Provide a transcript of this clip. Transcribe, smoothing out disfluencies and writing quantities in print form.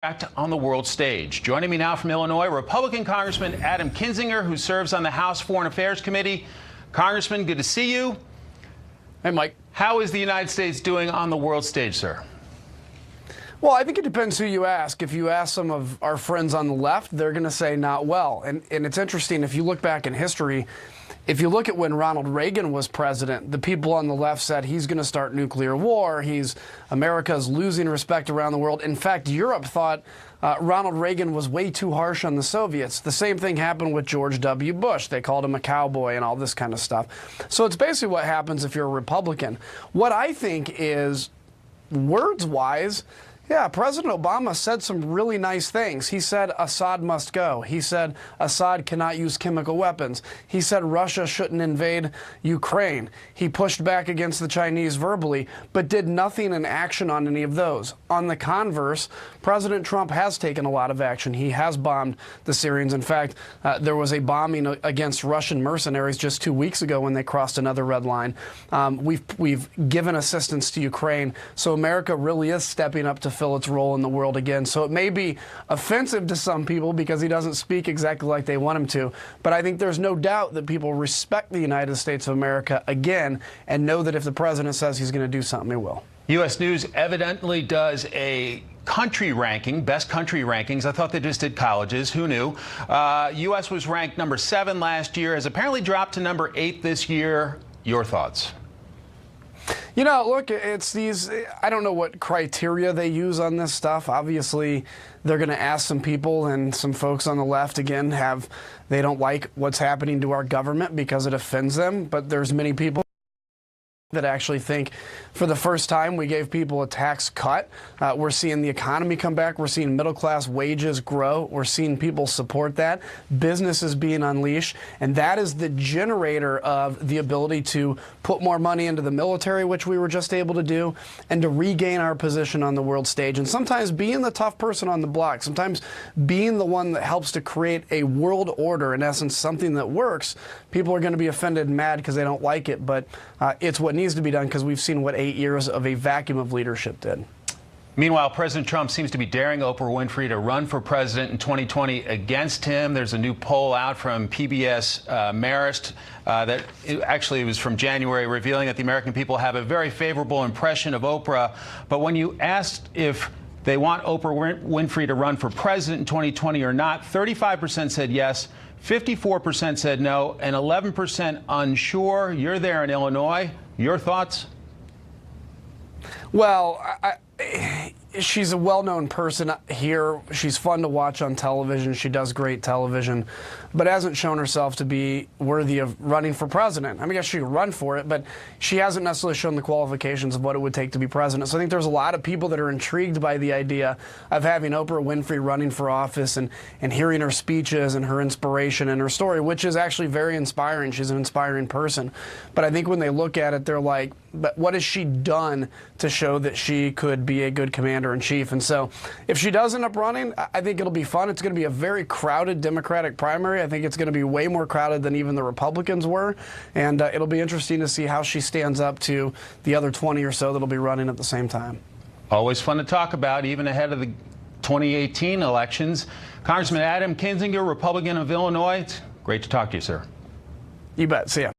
On the world stage. Joining me now from Illinois, Republican Congressman Adam Kinzinger, who serves on the House Foreign Affairs Committee. Congressman, good to see you. Hey, Mike. How is the United States doing on the world stage, sir? Well, I think it depends who you ask. If you ask some of our friends on the left, they're going to say not well. And it's interesting, if you look back in history, if you look at when Ronald Reagan was president, the people on the left said he's going to start nuclear war. America's losing respect around the world. In fact, Europe thought Ronald Reagan was way too harsh on the Soviets. The same thing happened with George W. Bush. They called him a cowboy and all this kind of stuff. So it's basically what happens if you're a Republican. What I think is, words-wise, yeah, President Obama said some really nice things. He said Assad must go. He said Assad cannot use chemical weapons. He said Russia shouldn't invade Ukraine. He pushed back against the Chinese verbally, but did nothing in action on any of those. On the converse, President Trump has taken a lot of action. He has bombed the Syrians. In fact, there was a bombing against Russian mercenaries just 2 weeks ago when they crossed another red line. We've given assistance to Ukraine. So America really is stepping up to fill its role in the world again. So it may be offensive to some people because he doesn't speak exactly like they want him to, but I think there's no doubt that people respect the United States of America again and know that if the president says he's going to do something, he will. U.S. News evidently does a country ranking, best country rankings. I thought they just did colleges. Who knew? U.S. was ranked number 7 last year, has apparently dropped to number 8 this year. Your thoughts? You know, look, it's these, I don't know what criteria they use on this stuff. Obviously, they're going to ask some people, and some folks on the left, again, they don't like what's happening to our government because it offends them. But there's many people that actually think for the first time we gave people a tax cut. We're seeing the economy come back. We're seeing middle-class wages grow. We're seeing people support that. Businesses being unleashed. And that is the generator of the ability to put more money into the military, which we were just able to do, and to regain our position on the world stage. And sometimes being the tough person on the block, sometimes being the one that helps to create a world order, in essence, something that works, people are going to be offended and mad because they don't like it. But it's what needs to be done, because we've seen what 8 years of a vacuum of leadership did. Meanwhile, President Trump seems to be daring Oprah Winfrey to run for president in 2020 against him. There's a new poll out from PBS Marist that actually was from January, revealing that the American people have a very favorable impression of Oprah. But when you asked if they want Oprah Winfrey to run for president in 2020 or not, 35% said yes, 54% said no, and 11% unsure. You're there in Illinois. Your thoughts? Well, she's a well-known person here. She's fun to watch on television. She does great television, but hasn't shown herself to be worthy of running for president. I mean, I guess she could run for it, but she hasn't necessarily shown the qualifications of what it would take to be president. So I think there's a lot of people that are intrigued by the idea of having Oprah Winfrey running for office and hearing her speeches and her inspiration and her story, which is actually very inspiring. She's an inspiring person. But I think when they look at it, they're like, but what has she done to show that she could be a good commander-in-chief? And so if she does end up running, I think it'll be fun. It's going to be a very crowded Democratic primary. I think it's going to be way more crowded than even the Republicans were. And it'll be interesting to see how she stands up to the other 20 or so that'll be running at the same time. Always fun to talk about, even ahead of the 2018 elections. Congressman Adam Kinzinger, Republican of Illinois. It's great to talk to you, sir. You bet. See ya.